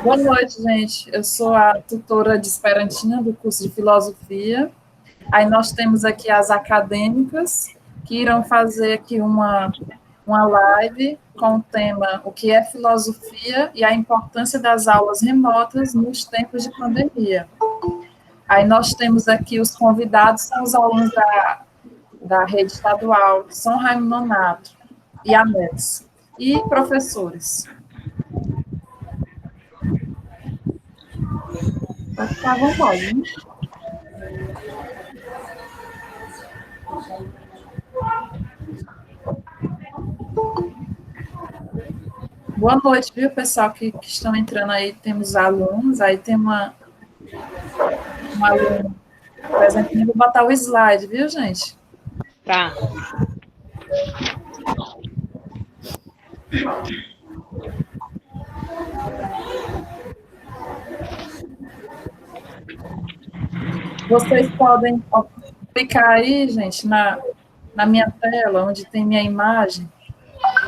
Boa noite, gente. Eu sou a tutora de Esperantina do curso de Filosofia. Aí nós temos aqui as acadêmicas que irão fazer aqui uma live com o tema O que é filosofia e a importância das aulas remotas nos tempos de pandemia. Aí nós temos aqui os convidados, são os alunos da rede estadual São Raimundo Nonato e AMES, e professores. Pode ficar à vontade, né? Boa noite, viu, pessoal que estão entrando aí. Temos alunos, aí tem uma aluna, por exemplo, eu vou botar o slide, viu, gente? Tá. Vocês podem clicar aí, gente, na minha tela, onde tem minha imagem.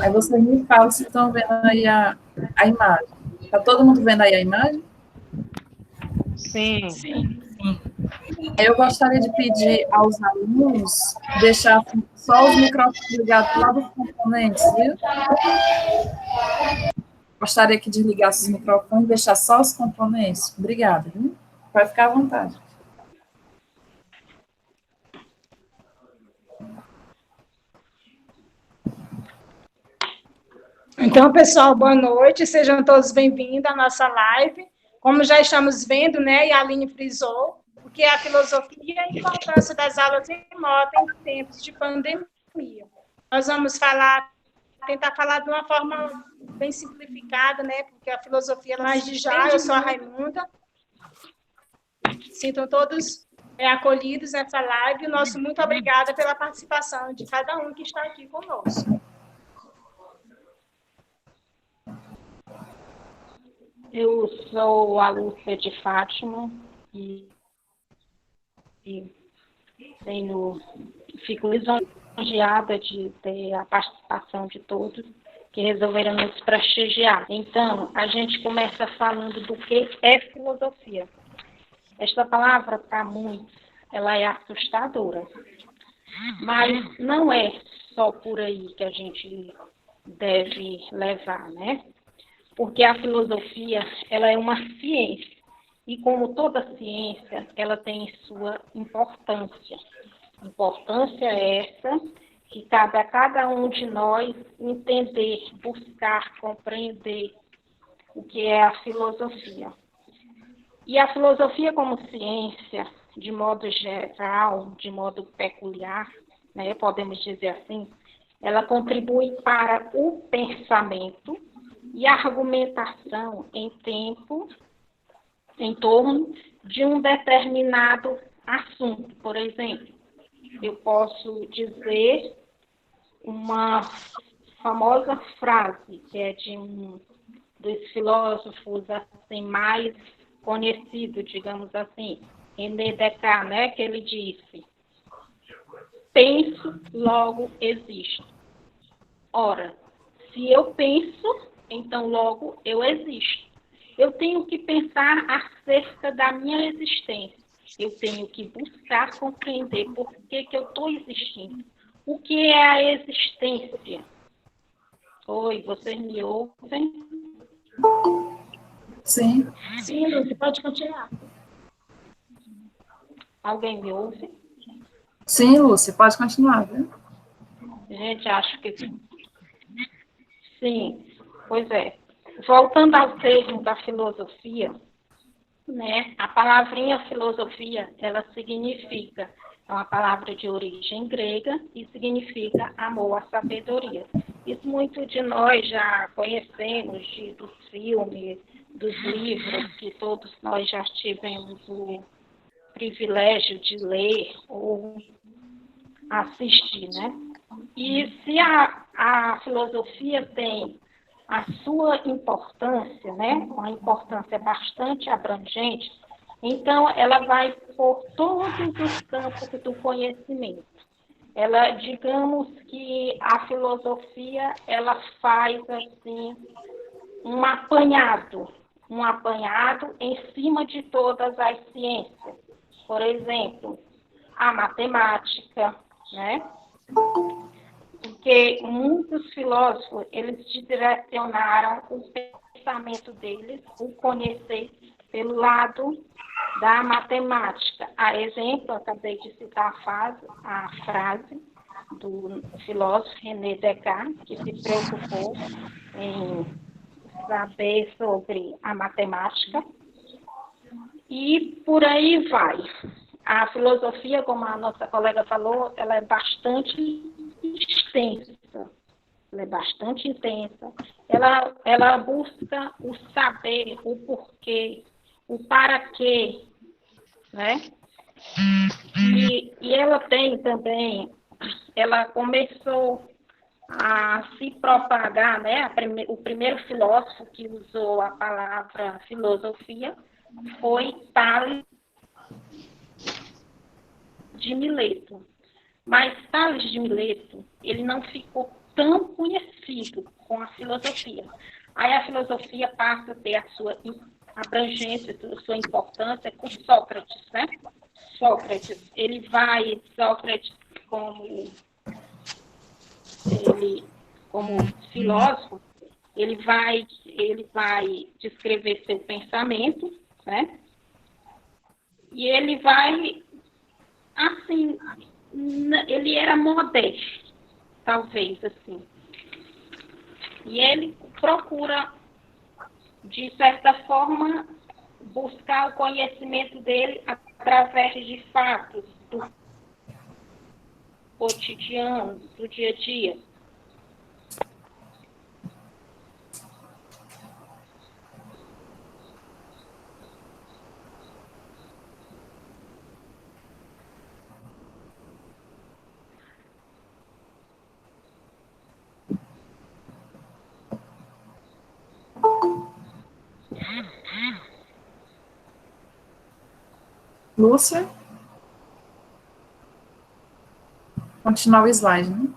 Aí vocês me falam se estão vendo aí a imagem. Está todo mundo vendo aí a imagem? Sim. Eu gostaria de pedir aos alunos deixar só os microfones ligados lá dos componentes, viu? Gostaria que desligasse os microfones e deixar só os componentes. Obrigada, viu? Pode ficar à vontade. Então, pessoal, boa noite, sejam todos bem-vindos à nossa live. Como já estamos vendo, né, e a Aline frisou, o que é a filosofia e a importância das aulas remotas em tempos de pandemia. Nós vamos tentar falar de uma forma bem simplificada, né, porque a filosofia... Mas de já, eu sou a Raimunda. Sintam todos acolhidos nessa live. Nosso muito obrigada pela participação de cada um que está aqui conosco. Eu sou a Lúcia de Fátima e fico lisonjeada de ter a participação de todos que resolveram nos prestigiar. Então, a gente começa falando do que é filosofia. Esta palavra, para muitos, ela é assustadora, mas não é só por aí que a gente deve levar, né? Porque a filosofia, ela é uma ciência, e como toda ciência, ela tem sua importância. Importância essa que cabe a cada um de nós entender, buscar, compreender o que é a filosofia. E a filosofia como ciência, de modo geral, de modo peculiar, né, podemos dizer assim, ela contribui para o pensamento e argumentação em torno de um determinado assunto. Por exemplo, eu posso dizer uma famosa frase, que é de um dos filósofos assim, mais conhecido, digamos assim, René Descartes, né, que ele disse: penso, logo existo. Ora, se eu penso, então logo eu existo. Eu tenho que pensar acerca da minha existência. Eu tenho que buscar compreender por que eu estou existindo. O que é a existência? Oi, vocês me ouvem? Sim. Sim, Lúcia, pode continuar. Alguém me ouve? Sim, Lúcia, pode continuar, viu? Gente, acho que sim. Sim, pois é. Voltando ao termo da filosofia, né, a palavrinha filosofia, ela significa, é uma palavra de origem grega e significa amor à sabedoria. Isso muito de nós já conhecemos dos filmes, dos livros, que todos nós já tivemos o privilégio de ler ou assistir, né? E se a filosofia tem a sua importância, né? Uma importância bastante abrangente, então ela vai por todos os campos do conhecimento. ela, digamos que a filosofia, ela faz, assim, um apanhado em cima de todas as ciências. Por exemplo, a matemática, né? Porque muitos filósofos, eles direcionaram o pensamento deles, o conhecer, pelo lado da matemática. A exemplo, acabei de citar a frase do filósofo René Descartes, que se preocupou em saber sobre a matemática, e por aí vai. A filosofia, como a nossa colega falou, ela é bastante extensa. Ela é bastante intensa. Ela busca o saber, o porquê, o para quê, né? E ela tem também, ela começou a se propagar, né? O primeiro filósofo que usou a palavra filosofia foi Tales de Mileto. Mas Tales de Mileto, ele não ficou tão conhecido com a filosofia. Aí a filosofia passa a ter a sua abrangência, a sua importância com Sócrates, né? Sócrates como filósofo, ele vai descrever seu pensamento, né? E ele vai, assim, ele era modesto, talvez, assim. E ele procura, de certa forma, buscar o conhecimento dele através de fatos do cotidiano, do dia a dia. Lúcia? Continuar o slide, né?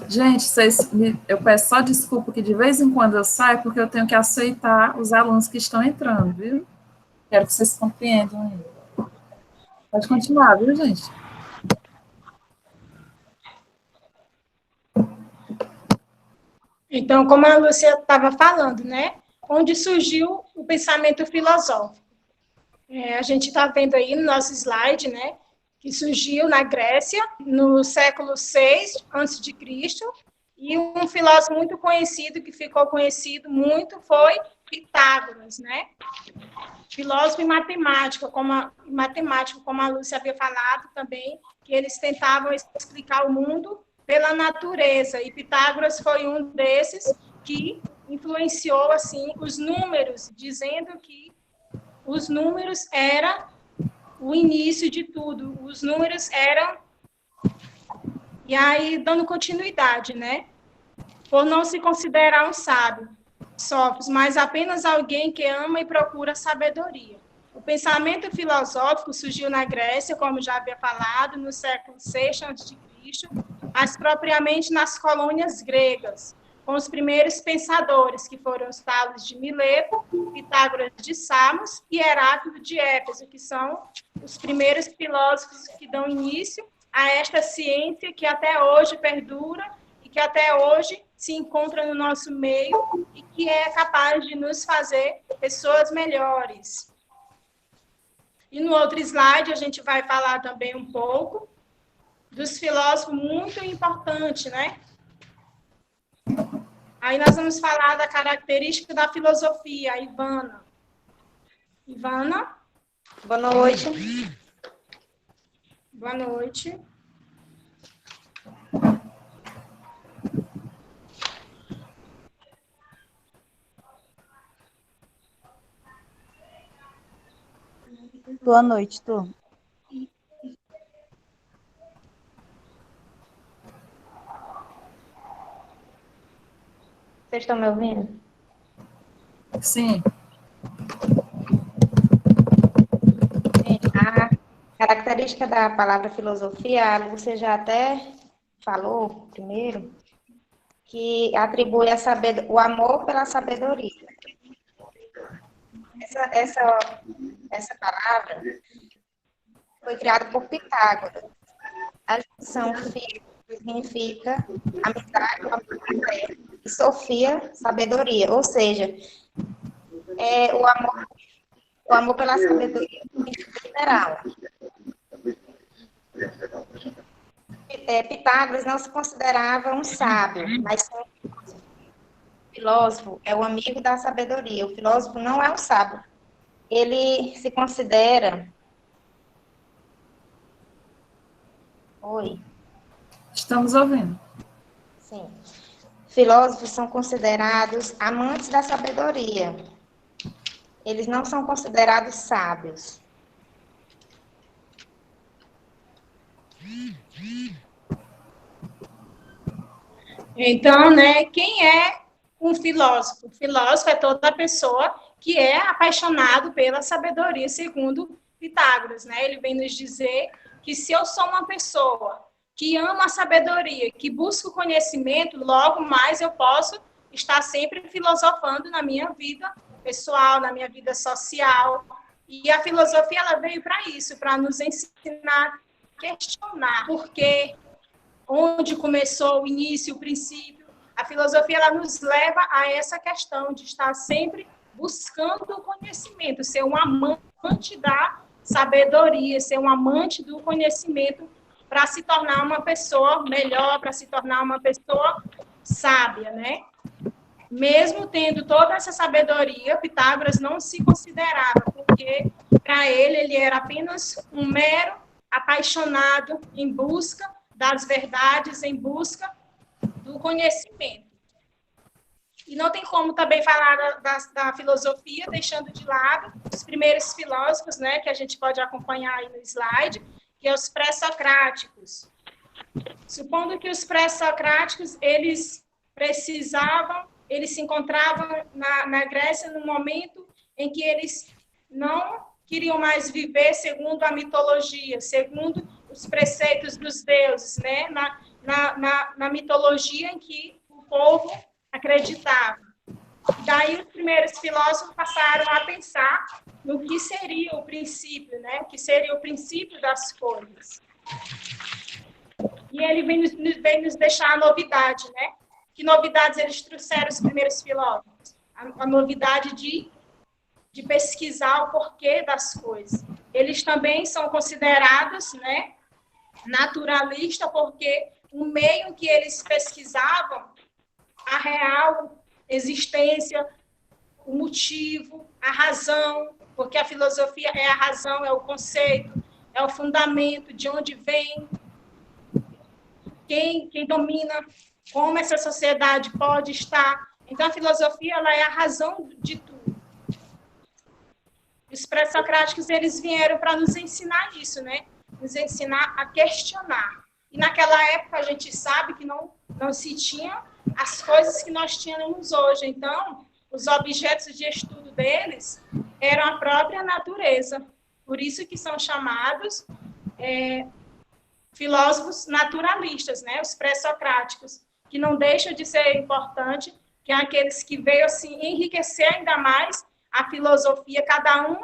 Gente, eu peço só desculpa que de vez em quando eu saio, porque eu tenho que aceitar os alunos que estão entrando, viu? Quero que vocês compreendam aí. Pode continuar, viu, gente? Então, como a Lúcia estava falando, né? Onde surgiu o pensamento filosófico. A gente está vendo aí no nosso slide, né? Que surgiu na Grécia, no século VI a.C., e um filósofo muito conhecido, que ficou conhecido muito, foi Pitágoras, né? Filósofo e matemático, como a Lúcia havia falado também, que eles tentavam explicar o mundo pela natureza, e Pitágoras foi um desses que influenciou, assim, os números, dizendo que os números eram o início de tudo, os números eram... E aí, dando continuidade, né? Por não se considerar um sábio, Sófocles, mas apenas alguém que ama e procura sabedoria. O pensamento filosófico surgiu na Grécia, como já havia falado, no século VI a.C., mas propriamente nas colônias gregas, com os primeiros pensadores, que foram os Tales de Mileto, Pitágoras de Samos e Heráclito de Éfeso, que são os primeiros filósofos que dão início a esta ciência que até hoje perdura e que até hoje se encontra no nosso meio e que é capaz de nos fazer pessoas melhores. E no outro slide a gente vai falar também um pouco dos filósofos muito importantes, né? Aí nós vamos falar da característica da filosofia, a Ivana. Ivana? Boa noite. Boa noite. Boa noite, turma. Vocês estão me ouvindo? Sim. A característica da palavra filosofia, a Lúcia já até falou primeiro, que atribui o amor pela sabedoria. Essa palavra foi criada por Pitágoras. A junção fí significa amizade, amor, e sofia, sabedoria. Ou seja, o amor pela sabedoria literal. Pitágoras não se considerava um sábio, mas um filósofo é o amigo da sabedoria. O filósofo não é um sábio. Ele se considera... Oi? Estamos ouvindo. Sim. Filósofos são considerados amantes da sabedoria. Eles não são considerados sábios. Então, né, quem é um filósofo? O filósofo é toda pessoa que é apaixonado pela sabedoria, segundo Pitágoras, né? Ele vem nos dizer que se eu sou uma pessoa que ama a sabedoria, que busca o conhecimento, logo mais eu posso estar sempre filosofando na minha vida pessoal, na minha vida social. E a filosofia, ela veio para isso, para nos ensinar a questionar por quê, onde começou o início, o princípio. A filosofia, ela nos leva a essa questão de estar sempre buscando o conhecimento, ser um amante da sabedoria, ser um amante do conhecimento para se tornar uma pessoa melhor, para se tornar uma pessoa sábia, né? Mesmo tendo toda essa sabedoria, Pitágoras não se considerava, porque para ele era apenas um mero apaixonado em busca das verdades, em busca do conhecimento. E não tem como também falar da filosofia, deixando de lado os primeiros filósofos, né, que a gente pode acompanhar aí no slide, que é os pré-socráticos. Supondo que os pré-socráticos, eles se encontravam na Grécia no momento em que eles não queriam mais viver segundo a mitologia, segundo os preceitos dos deuses, né? Na mitologia em que o povo acreditava. Daí os primeiros filósofos passaram a pensar no que seria o princípio, né? O que seria o princípio das coisas. E ele vem nos deixar a novidade, né? Que novidades eles trouxeram, os primeiros filósofos? A novidade de pesquisar o porquê das coisas. Eles também são considerados, né, naturalistas, porque o meio que eles pesquisavam, a real existência, o motivo, a razão, porque a filosofia é a razão, é o conceito, é o fundamento, de onde vem, quem domina, como essa sociedade pode estar. Então, a filosofia, ela é a razão de tudo. Os pré-socráticos, eles vieram para nos ensinar isso, né? Nos ensinar a questionar. E naquela época, a gente sabe que não se tinha as coisas que nós tínhamos hoje. Então, os objetos de estudo deles eram a própria natureza. Por isso que são chamados filósofos naturalistas, né? Os pré-socráticos, que não deixam de ser importante, que é aqueles que veio assim, enriquecer ainda mais a filosofia, cada um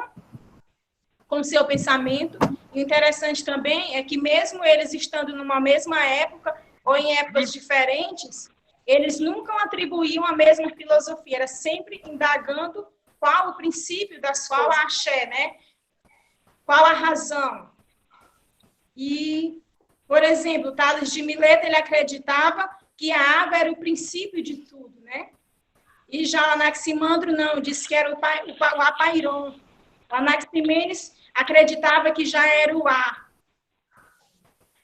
com seu pensamento. E o interessante também é que, mesmo eles estando numa mesma época, ou em épocas diferentes, eles nunca atribuíam a mesma filosofia, era sempre indagando qual o princípio das qual a axé, né? Qual a razão. E, por exemplo, Tales de Mileto, ele acreditava que a água era o princípio de tudo, né? E já o Anaximandro não, disse que era o apairon. O Anaximenes acreditava que já era o ar.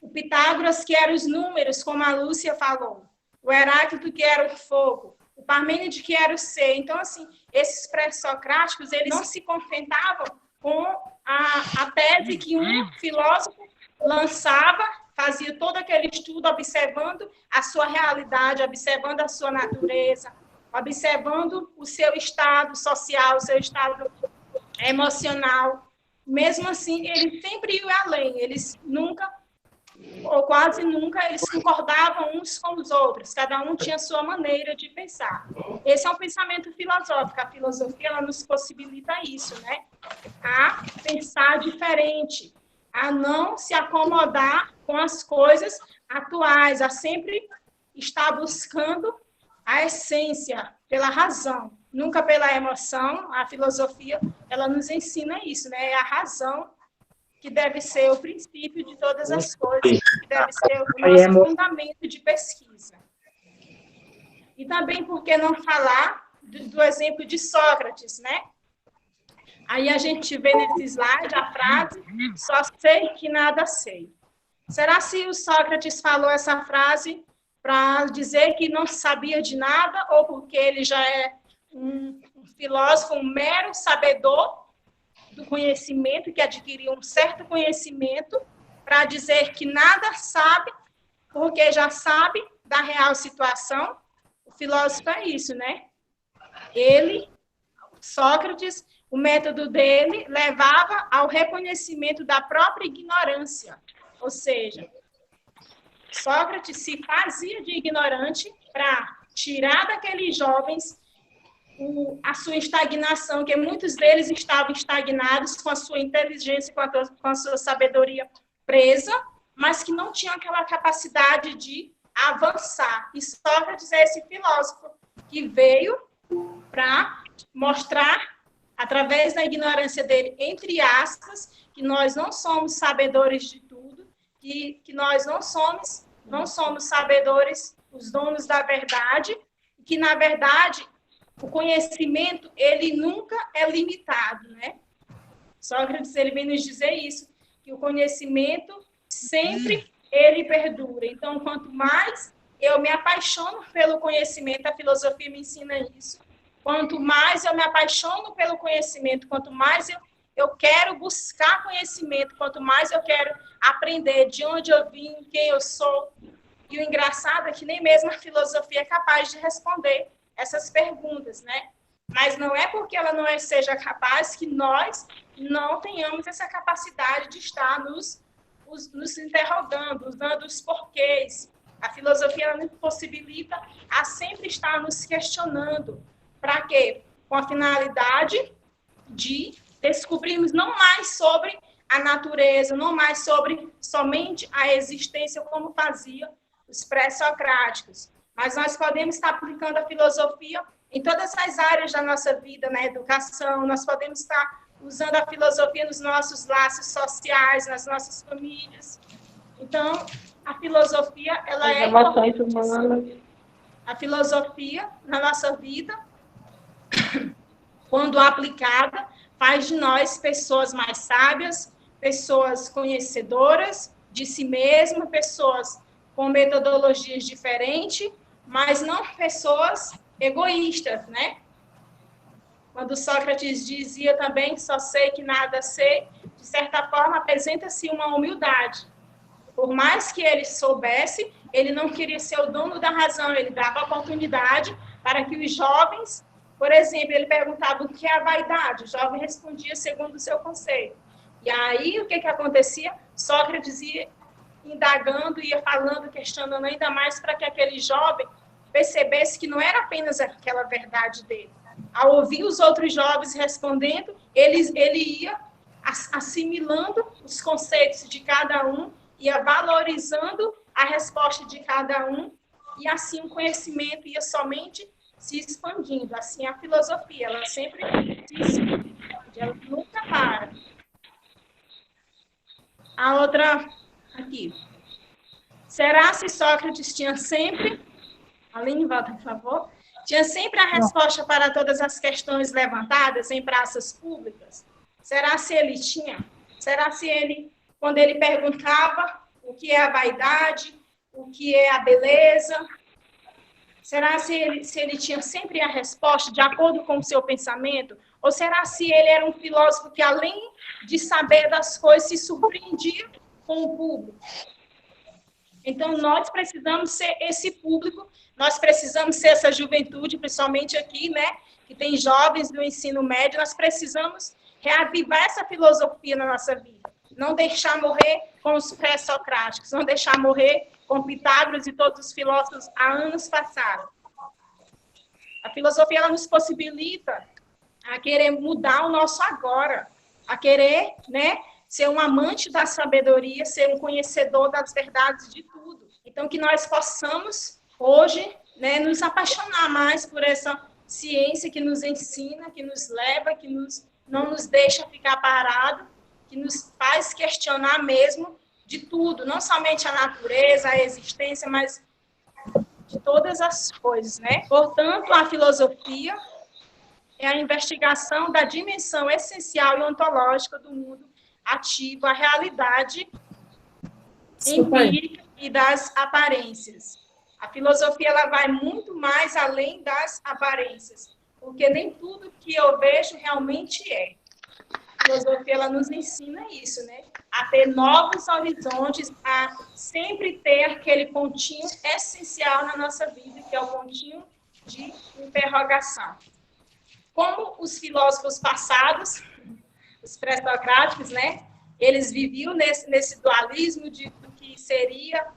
O Pitágoras, que era os números, como a Lúcia falou. O Heráclito, que era o fogo. O Parmênides, que era o ser. Então, assim, esses pré-socráticos, eles não se contentavam com a tese que um filósofo lançava, fazia todo aquele estudo observando a sua realidade, observando a sua natureza, observando o seu estado social, o seu estado emocional. Mesmo assim, eles sempre iam além, eles nunca, ou quase nunca, eles concordavam uns com os outros, cada um tinha a sua maneira de pensar. Esse é um pensamento filosófico, a filosofia ela nos possibilita isso, né? A pensar diferente, a não se acomodar com as coisas atuais, a sempre estar buscando a essência pela razão, nunca pela emoção. A filosofia, ela nos ensina isso, né? É a razão que deve ser o princípio de todas as coisas, que deve ser o nosso fundamento de pesquisa. E também, por que não falar do exemplo de Sócrates, né? Aí a gente vê nesse slide a frase, só sei que nada sei. Será se o Sócrates falou essa frase para dizer que não sabia de nada, ou porque ele já é um filósofo, um mero sabedor do conhecimento, que adquiriu um certo conhecimento, para dizer que nada sabe, porque já sabe da real situação? O filósofo é isso, né? Ele, Sócrates, o método dele levava ao reconhecimento da própria ignorância, ou seja, Sócrates se fazia de ignorante para tirar daqueles jovens a sua estagnação, que muitos deles estavam estagnados com a sua inteligência, com a sua sabedoria presa, mas que não tinham aquela capacidade de avançar. E Sócrates é esse filósofo que veio para mostrar, através da ignorância dele, entre aspas, que nós não somos sabedores de tudo, que nós não somos sabedores, os donos da verdade, que, na verdade, o conhecimento, ele nunca é limitado, né? Sócrates, ele vem nos dizer isso, que o conhecimento sempre ele perdura. Então, quanto mais eu me apaixono pelo conhecimento, a filosofia me ensina isso, quanto mais eu me apaixono pelo conhecimento, quanto mais eu quero buscar conhecimento, quanto mais eu quero aprender de onde eu vim, quem eu sou. E o engraçado é que nem mesmo a filosofia é capaz de responder essas perguntas, né? Mas não é porque ela não seja capaz que nós não tenhamos essa capacidade de estar nos interrogando, usando os porquês. A filosofia ela nos possibilita a sempre estar nos questionando. Para quê? Com a finalidade de descobrirmos não mais sobre a natureza, não mais sobre somente a existência, como fazia os pré-socráticos. Mas nós podemos estar aplicando a filosofia em todas as áreas da nossa vida, na educação, nós podemos estar usando a filosofia nos nossos laços sociais, nas nossas famílias. Então, a filosofia, ela é importante. A filosofia, na nossa vida, quando aplicada, faz de nós pessoas mais sábias, pessoas conhecedoras de si mesmas, pessoas com metodologias diferentes, mas não pessoas egoístas, né? Quando Sócrates dizia também, só sei que nada sei, de certa forma apresenta-se uma humildade. Por mais que ele soubesse, ele não queria ser o dono da razão, ele dava oportunidade para que os jovens, por exemplo, ele perguntava o que é a vaidade, o jovem respondia segundo o seu conceito. E aí, o que acontecia? Sócrates ia indagando, ia falando, questionando ainda mais para que aquele jovem percebesse que não era apenas aquela verdade dele. Ao ouvir os outros jovens respondendo, ele ia assimilando os conceitos de cada um, ia valorizando a resposta de cada um, e assim o conhecimento ia somente se expandindo. Assim a filosofia, ela sempre se expande, ela nunca para. A outra aqui. Será se Sócrates tinha sempre, Aline, volta, por favor, tinha sempre a resposta para todas as questões levantadas em praças públicas? Será se ele tinha? Será se ele, quando ele perguntava o que é a vaidade, o que é a beleza, será se ele tinha sempre a resposta de acordo com o seu pensamento? Ou será se ele era um filósofo que, além de saber das coisas, se surpreendia com o público? Então, nós precisamos ser esse público, nós precisamos ser essa juventude, principalmente aqui, né, que tem jovens do ensino médio, nós precisamos reavivar essa filosofia na nossa vida. Não deixar morrer com os pré-socráticos, não deixar morrer com Pitágoras e todos os filósofos há anos passaram. A filosofia, ela nos possibilita a querer mudar o nosso agora, a querer, né, ser um amante da sabedoria, ser um conhecedor das verdades de tudo. Então, que nós possamos, hoje, né, nos apaixonar mais por essa ciência que nos ensina, que nos leva, que não nos deixa ficar parado, que nos faz questionar mesmo de tudo, não somente a natureza, a existência, mas de todas as coisas, né? Portanto, a filosofia é a investigação da dimensão essencial e ontológica do mundo ativo, a realidade empírica e das aparências. A filosofia, ela vai muito mais além das aparências, porque nem tudo que eu vejo realmente é. A filosofia, ela nos ensina isso, né? A ter novos horizontes, a sempre ter aquele pontinho essencial na nossa vida, que é o pontinho de interrogação. Como os filósofos passados, os pré-socráticos, né? Eles viviam nesse dualismo do que seria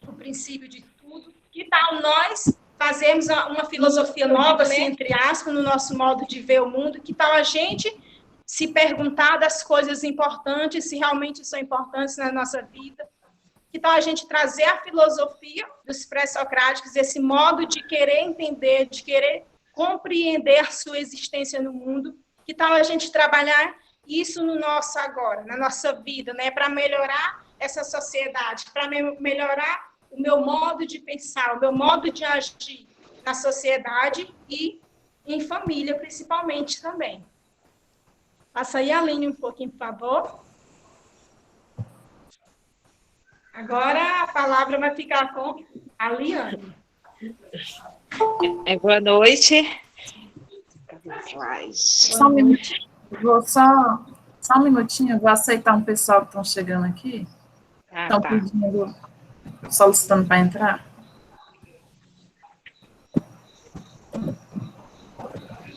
o princípio de tudo. Que tal nós fazermos uma filosofia nova, assim, entre aspas, no nosso modo de ver o mundo? Que tal a gente se perguntar das coisas importantes, se realmente são importantes na nossa vida? Que tal a gente trazer a filosofia dos pré-socráticos, esse modo de querer entender, de querer compreender a sua existência no mundo? Que tal a gente trabalhar isso no nosso agora, na nossa vida, né, para melhorar essa sociedade, para melhorar o meu modo de pensar, o meu modo de agir na sociedade e em família, principalmente, também. Passa aí, Aline, um pouquinho, por favor. Agora a palavra vai ficar com a Liane. Boa noite. Só um minutinho. Só um minutinho, eu vou aceitar um pessoal que estão chegando aqui. Estão pedindo, solicitando para entrar.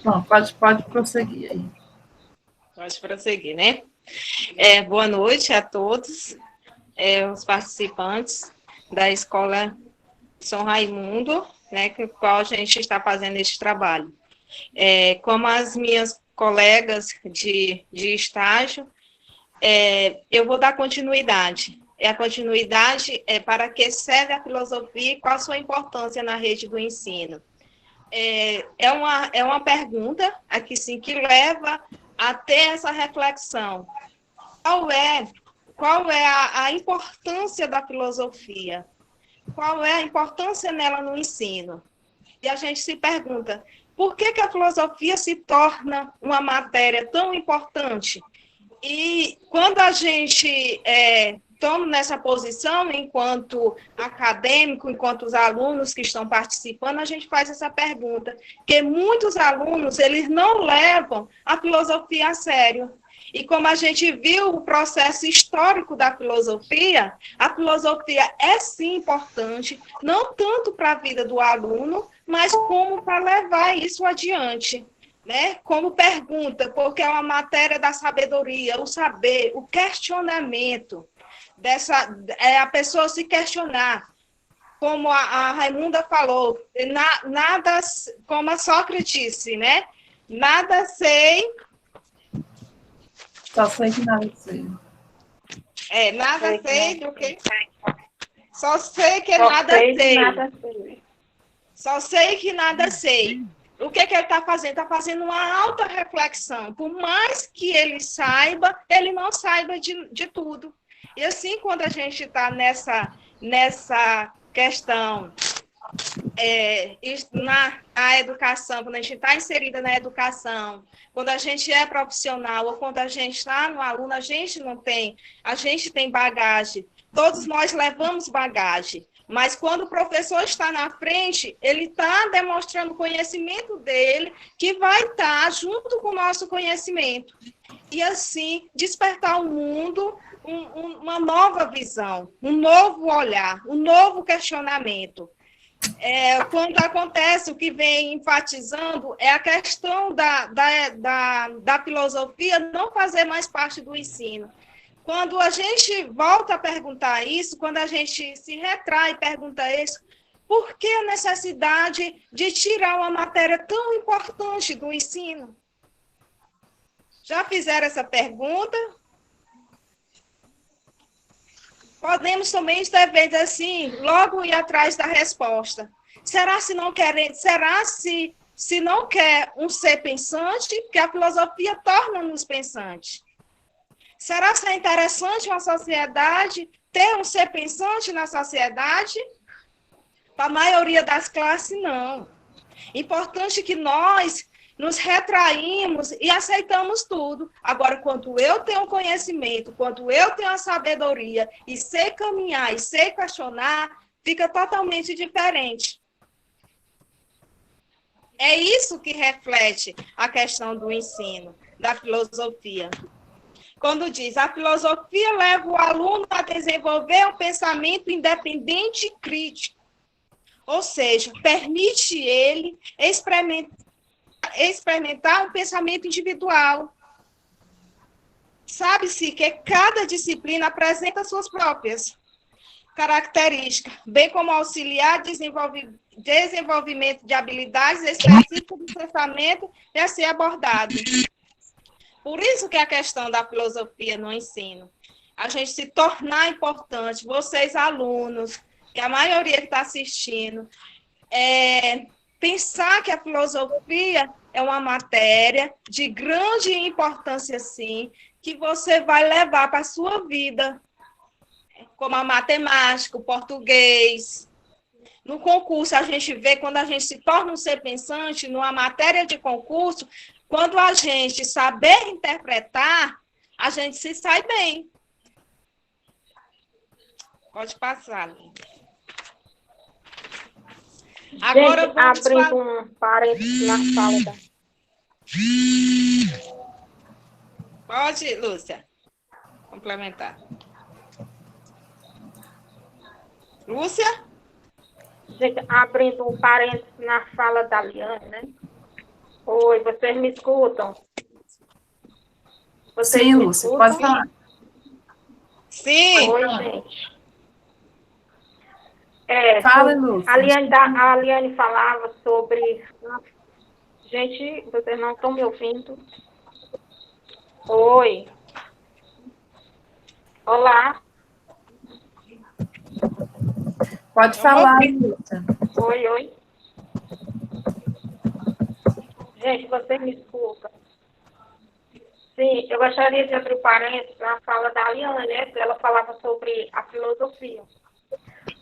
Bom, pode prosseguir aí. Pode prosseguir, né? Boa noite a todos, os participantes da Escola São Raimundo, né, com a qual a gente está fazendo este trabalho. Como as minhas colegas de estágio, eu vou dar continuidade. A continuidade é para que serve a filosofia e qual a sua importância na rede do ensino. É uma pergunta aqui sim que leva a ter essa reflexão. Qual é a importância da filosofia? Qual é a importância nela no ensino? E a gente se pergunta, por que a filosofia se torna uma matéria tão importante? E quando a gente toma nessa posição, enquanto acadêmico, enquanto os alunos que estão participando, a gente faz essa pergunta, porque muitos alunos, eles não levam a filosofia a sério. E como a gente viu o processo histórico da filosofia, a filosofia é sim importante, não tanto para a vida do aluno, mas como para levar isso adiante, né? Como pergunta, porque é uma matéria da sabedoria, o saber, o questionamento, a pessoa se questionar. Como a Raimunda falou, nada, como a Sócrates disse, né? Nada sei... Só sei que nada sei. Nada sei do que... Só sei que nada sei. Só sei que nada sei. O que ele está fazendo? Está fazendo uma alta reflexão. Por mais que ele saiba, ele não saiba de tudo. E assim, quando a gente está nessa questão na educação, quando a gente está inserida na educação, quando a gente é profissional ou quando a gente está no aluno, a gente tem bagagem. Todos nós levamos bagagem. Mas quando o professor está na frente, ele está demonstrando o conhecimento dele, que vai estar junto com o nosso conhecimento. E assim, despertar ao mundo uma nova visão, um novo olhar, um novo questionamento. Quando acontece, o que vem enfatizando é a questão da filosofia não fazer mais parte do ensino. Quando a gente volta a perguntar isso, quando a gente se retrai e pergunta isso, por que a necessidade de tirar uma matéria tão importante do ensino? Já fizeram essa pergunta? Podemos também, às vezes, assim, logo ir atrás da resposta. Será se não quer um ser pensante, que a filosofia torna-nos pensantes? Será que é interessante uma sociedade ter um ser pensante na sociedade? Para a maioria das classes, não. Importante que nós nos retraímos e aceitamos tudo. Agora, quando eu tenho conhecimento, quando eu tenho a sabedoria e sei caminhar e sei questionar, fica totalmente diferente. É isso que reflete a questão do ensino, da filosofia. Quando diz, a filosofia leva o aluno a desenvolver um pensamento independente e crítico. Ou seja, permite ele experimentar um pensamento individual. Sabe-se que cada disciplina apresenta suas próprias características, bem como auxiliar desenvolvimento de habilidades específicas do pensamento a ser abordado. Por isso que a questão da filosofia no ensino, a gente se tornar importante, vocês alunos, que a maioria que está assistindo, pensar que a filosofia é uma matéria de grande importância, sim, que você vai levar para a sua vida, como a matemática, o português. No concurso, a gente vê, quando a gente se torna um ser pensante, numa matéria de concurso, quando a gente saber interpretar, a gente se sai bem. Pode passar, Linda. Agora, gente, abrindo um parênteses na fala da... Pode, Lúcia, complementar. Lúcia? Gente, abrindo um parênteses na fala da Liane, né? Oi, vocês me escutam? Sim, Lúcia, pode falar. Sim. Oi, gente. Fala, Lúcia. A Liane falava sobre... Gente, vocês não estão me ouvindo? Oi. Olá. Pode falar, Lúcia. Oi. Gente, vocês me escutam? Sim, eu gostaria de abrir parênteses na fala da Aliane, né? Ela falava sobre a filosofia.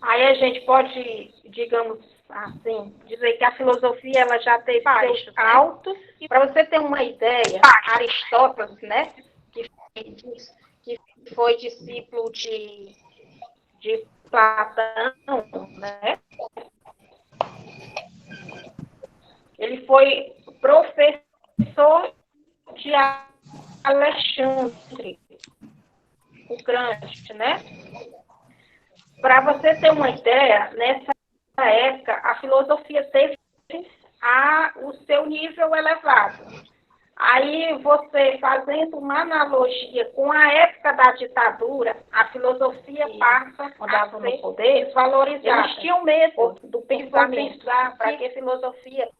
Aí a gente pode, digamos assim, dizer que a filosofia ela já teve seus altos. E para você ter uma ideia, Aristóteles, né? Que foi discípulo de Platão, né? Ele foi professor de Alexandre o Grande, né? Para você ter uma ideia, nessa época, a filosofia teve o seu nível elevado. Aí, você, fazendo uma analogia com a época da ditadura, a filosofia passa a ser no poder, desvalorizada. Eles tinham medo do pensamento. Para que filosofia?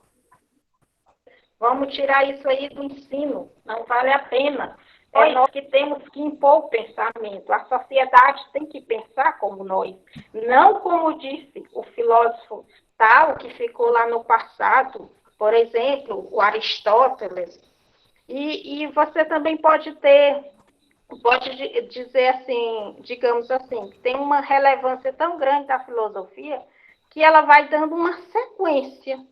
Vamos tirar isso aí do ensino, não vale a pena. É nós que temos que impor o pensamento. A sociedade tem que pensar como nós. Não como disse o filósofo tal, que ficou lá no passado, por exemplo, o Aristóteles. E você também pode dizer assim, digamos assim, que tem uma relevância tão grande da filosofia que ela vai dando uma sequência.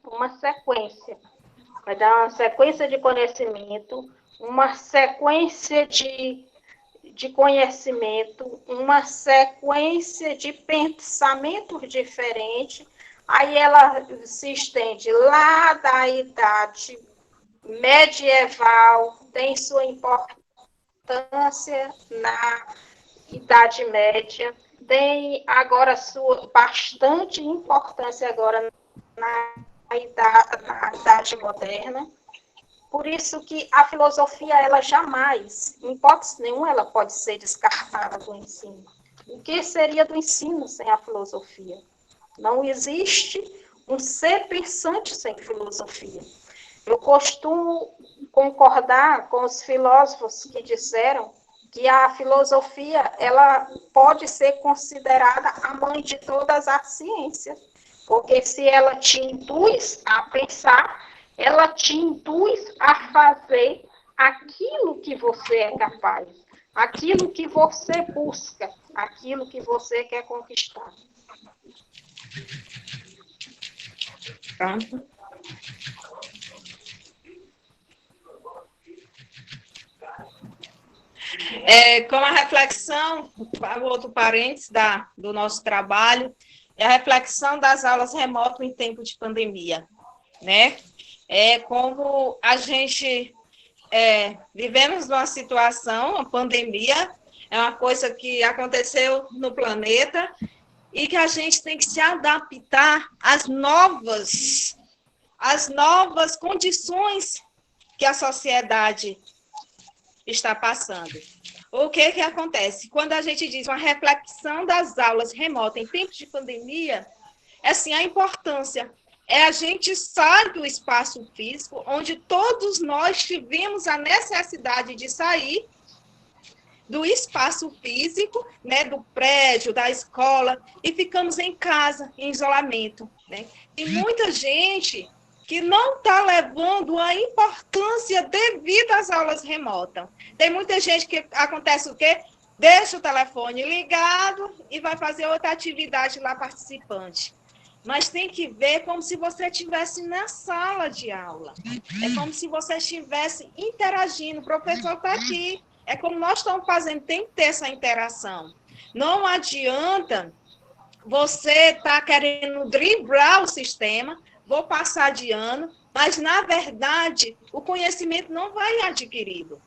Vai dar uma sequência de conhecimento, uma sequência de de conhecimento, uma sequência de pensamentos diferentes, aí ela se estende lá da idade medieval, tem sua importância na Idade Média, tem agora sua bastante importância agora na idade moderna. Por isso que a filosofia, ela jamais, em hipótese nenhuma, ela pode ser descartada do ensino. O que seria do ensino sem a filosofia? Não existe um ser pensante sem filosofia. Eu costumo concordar com os filósofos que disseram que a filosofia, ela pode ser considerada a mãe de todas as ciências, porque se ela te induz a pensar, ela te induz a fazer aquilo que você é capaz, aquilo que você busca, aquilo que você quer conquistar. Pronto. Como a reflexão, o outro parênteses do nosso trabalho, é a reflexão das aulas remotas em tempo de pandemia, né? Como a gente vivemos numa situação, a pandemia é uma coisa que aconteceu no planeta e que a gente tem que se adaptar às novas condições que a sociedade está passando. O que acontece? Quando a gente diz uma reflexão das aulas remotas em tempos de pandemia, assim, a importância a gente sai do espaço físico, onde todos nós tivemos a necessidade de sair do espaço físico, né, do prédio, da escola, e ficamos em casa, em isolamento, né? Tem muita gente que não está levando a importância devida às aulas remotas. Tem muita gente que acontece o quê? Deixa o telefone ligado e vai fazer outra atividade lá participante. Mas tem que ver como se você estivesse na sala de aula. É como se você estivesse interagindo. O professor está aqui. É como nós estamos fazendo, tem que ter essa interação. Não adianta você estar querendo driblar o sistema, vou passar de ano, mas, na verdade, o conhecimento não vai adquirido.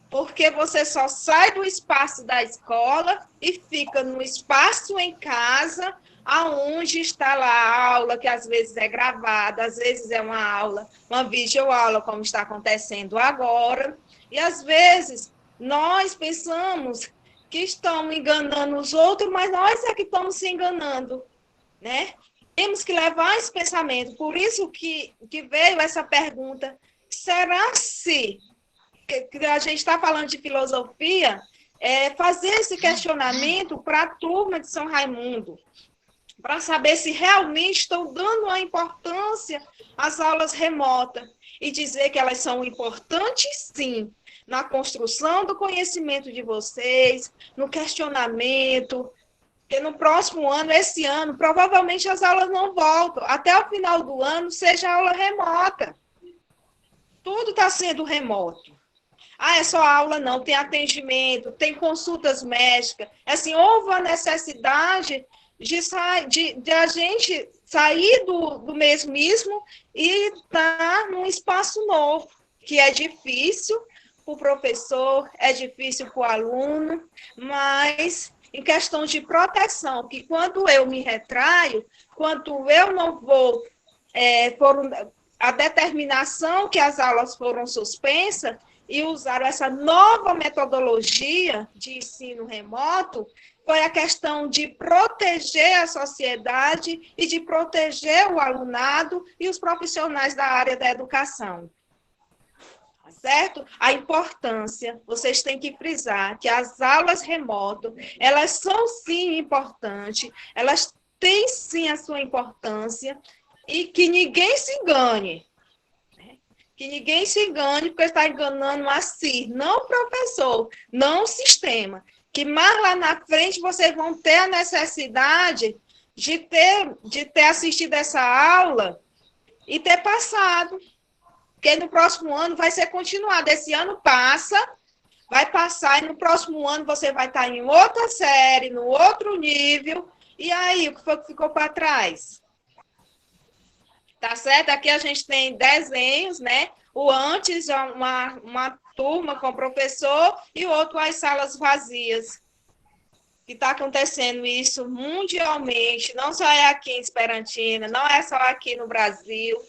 Porque você só sai do espaço da escola e fica no espaço em casa, aonde está lá a aula, que às vezes é gravada, às vezes é uma aula, uma videoaula, como está acontecendo agora. E, às vezes, nós pensamos que estamos enganando os outros, mas nós é que estamos se enganando, né? Temos que levar esse pensamento. Por isso que veio essa pergunta, será se que a gente está falando de filosofia, fazer esse questionamento para a turma de São Raimundo, para saber se realmente estão dando a importância às aulas remotas e dizer que elas são importantes, sim, na construção do conhecimento de vocês, no questionamento, porque no próximo ano, esse ano, provavelmente as aulas não voltam. Até o final do ano, seja aula remota. Tudo está sendo remoto. É só aula? Não, tem atendimento, tem consultas médicas. Assim, houve a necessidade de a gente sair do mesmismo e estar num espaço novo, que é difícil para o professor, é difícil para o aluno, mas em questão de proteção, que quando eu me retraio, quando eu não vou por a determinação que as aulas foram suspensas e usaram essa nova metodologia de ensino remoto, foi a questão de proteger a sociedade e de proteger o alunado e os profissionais da área da educação. Certo? A importância, vocês têm que frisar que as aulas remotas, elas são sim importantes, elas têm sim a sua importância, e que ninguém se engane. Né? Que ninguém se engane, porque está enganando a si, não o professor, não o sistema. Que mais lá na frente vocês vão ter a necessidade de ter assistido essa aula e ter passado. Porque no próximo ano vai ser continuado. Esse ano passa, vai passar e no próximo ano você vai estar em outra série, no outro nível. E aí, o que foi que ficou para trás? Tá certo? Aqui a gente tem desenhos, né? O antes, uma turma com o professor, e o outro, as salas vazias. Que está acontecendo isso mundialmente, não só é aqui em Esperantina, não é só aqui no Brasil,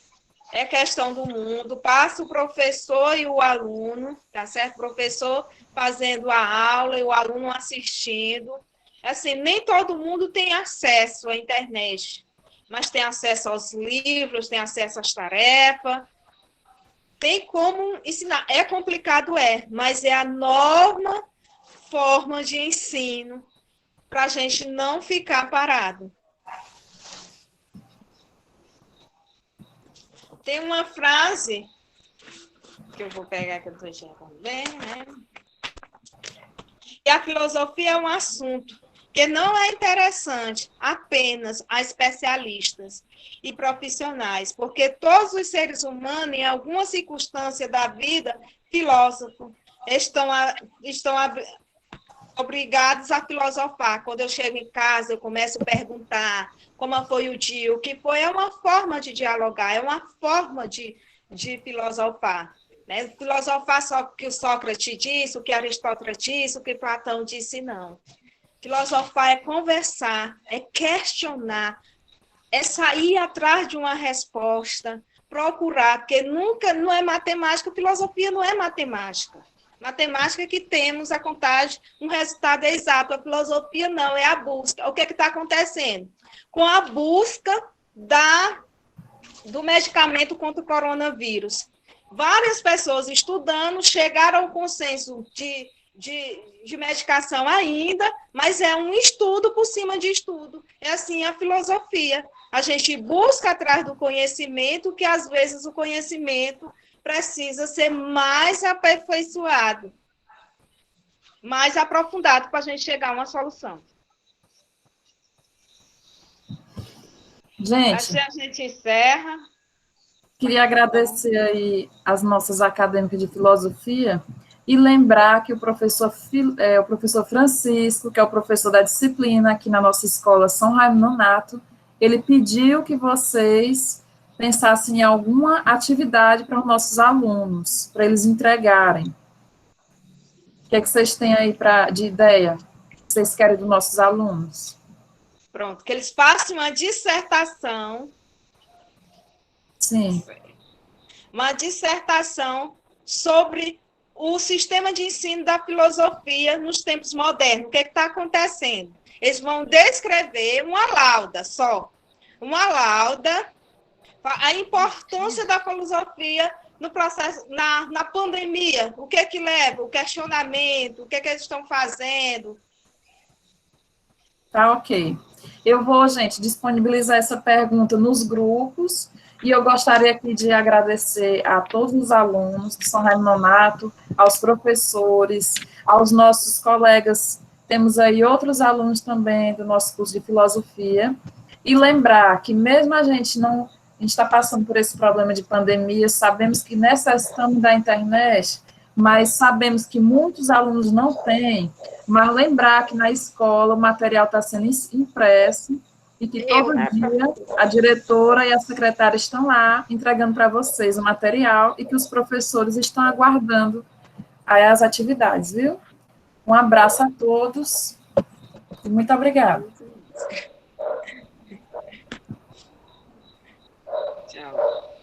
é questão do mundo. Passa o professor e o aluno, tá certo? O professor fazendo a aula e o aluno assistindo. Assim, nem todo mundo tem acesso à internet, mas tem acesso aos livros, tem acesso às tarefas, tem como ensinar. É complicado, mas é a nova forma de ensino para a gente não ficar parado. Tem uma frase que eu vou pegar que eu estou enxergando bem, né? E a filosofia é um assunto que não é interessante apenas a especialistas e profissionais, porque todos os seres humanos, em alguma circunstância da vida, filósofos, estão obrigados a filosofar. Quando eu chego em casa, eu começo a perguntar como foi o dia, o que foi. É uma forma de dialogar, é uma forma de filosofar. Né? Filosofar só o que o Sócrates disse, o que Aristóteles disse, o que Platão disse, não. Filosofar é conversar, é questionar, é sair atrás de uma resposta, procurar, porque nunca não é matemática, filosofia não é matemática. Matemática é que temos a contagem, um resultado exato. A filosofia não, é a busca. O que está acontecendo? Com a busca do medicamento contra o coronavírus. Várias pessoas estudando chegaram ao consenso de medicação ainda, mas é um estudo por cima de estudo. É assim a filosofia. A gente busca atrás do conhecimento, que às vezes o conhecimento precisa ser mais aperfeiçoado, mais aprofundado para a gente chegar a uma solução. Gente, assim a gente encerra. Queria agradecer aí as nossas acadêmicas de filosofia e lembrar que o professor Francisco, que é o professor da disciplina aqui na nossa escola São Raimundo Nonato, ele pediu que vocês pensassem em alguma atividade para os nossos alunos, para eles entregarem. O que é que vocês têm aí de ideia? Que vocês querem dos nossos alunos? Pronto, que eles façam uma dissertação. Sim. Uma dissertação sobre o sistema de ensino da filosofia nos tempos modernos. O que está acontecendo? Eles vão descrever uma lauda só. Uma lauda, a importância da filosofia no processo, na pandemia. O que é que leva? O questionamento, o que é que eles estão fazendo. Tá, ok. Eu vou, gente, disponibilizar essa pergunta nos grupos. E eu gostaria aqui de agradecer a todos os alunos de São Raimundo Nonato, aos professores, aos nossos colegas. Temos aí outros alunos também do nosso curso de filosofia. E lembrar que mesmo a gente está passando por esse problema de pandemia, sabemos que necessitamos da internet, mas sabemos que muitos alunos não têm. Mas lembrar que na escola o material está sendo impresso, e que todo dia a diretora e a secretária estão lá entregando para vocês o material e que os professores estão aguardando as atividades, viu? Um abraço a todos e muito obrigada. Tchau.